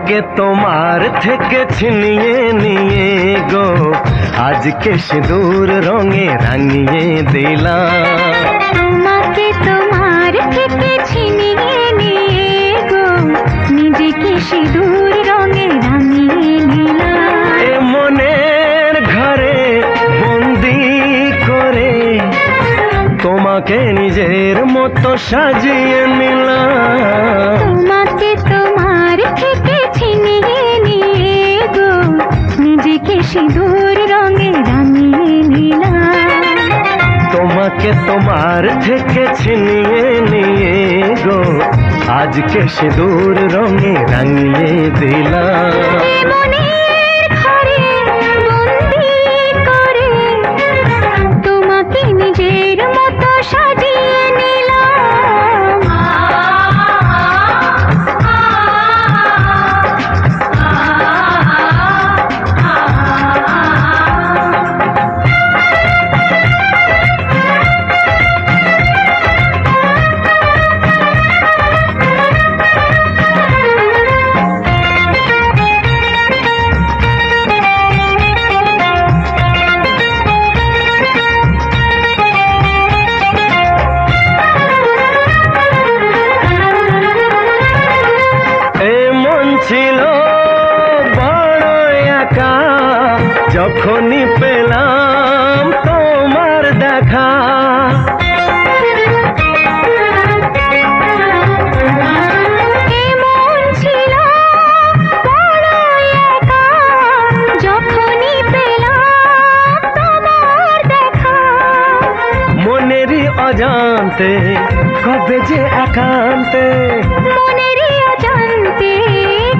তোমাকে তোমার থেকে ছিনিয়ে নিয়ে গো আজকে সিঁদুর রঙে রাঙিয়ে দিলাম। তোমাকে তোমার থেকে ছিনিয়ে নিয়ে গো নিজেকে সিঁদুর রঙে রাঙিয়ে নিলাম। এ মনের ঘরে বন্দি করে তোমাকে নিজের মতো সাজিয়ে নিলাম। তোমাকে তোমার থেকে ছিনিয়ে নিয়ে গো নিজেকে সিঁদুর রঙে রাঙিয়ে নিলাম। তোমাকে তোমার থেকে ছিনিয়ে নিয়ে গো আজকে সিঁদুর রঙে রাঙিয়ে দিলাম। মনের ঘরে বন্দি করে তোমাকে নিজের মতো সাজিয়ে নিলাম। ছিল বড় একা যখনই পেলাম তোমার দেখা। এমন ছিল বড় একা যখনই পেলাম তোমার দেখা। মনেরই অজান্তে কবে যে একান্তে, মনেরই অজান্তে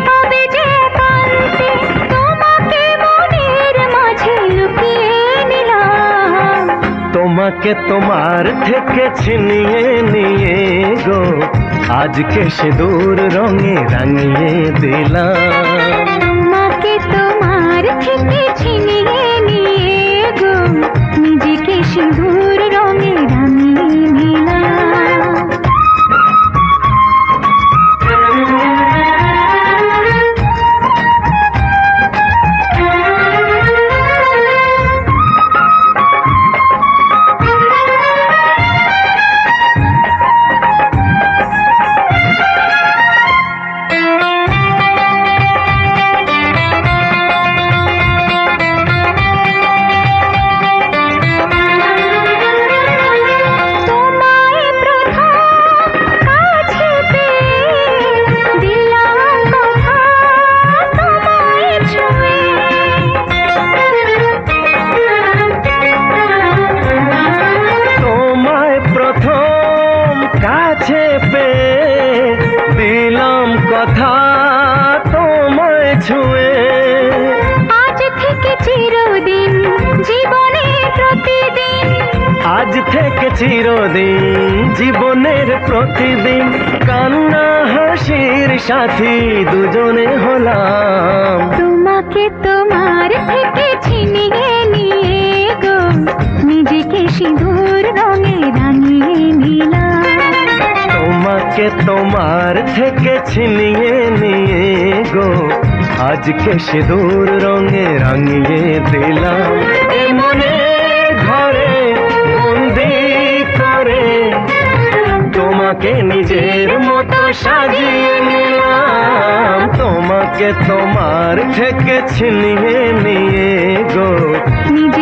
কবে যে একান্তে তোমাকে মনের মাঝে লুকিয়ে নিলাম। তোমাকে তোমার থেকে ছিনিয়ে নিয়ে গো আজকে সিঁদুর রঙে রাঙিয়ে দিলাম। তোমাকে তোমার থেকে ছিনিয়ে নিয়ে গো নিজেকে সিঁদুর রঙে রাঙিয়ে নিলাম। কাছে পেয়ে দিলাম কথা তোমায় ছুঁয়ে। আজ থেকে চিরদিন জীবনের প্রতিদিন, আজ থেকে চিরদিন জীবনের প্রতিদিন কান্না হাসির সাথী দুজনে হলাম। তোমাকে তোমার থেকে ছিনিয়ে নিয়ে গো নিজেকে সিঁদুর রঙে রাঙিয়ে নিলাম। তোমাকে তোমার থেকে ছিনিয়ে নিয়ে গো আজকে সিঁদুর রঙে রাঙিয়ে দিলাম। এ মনে ঘরে বন্দি করে তোমাকে নিজের মতো সাজিয়ে নিলাম। তোমাকে তোমার থেকে ছিনিয়ে নিয়ে গো নিজে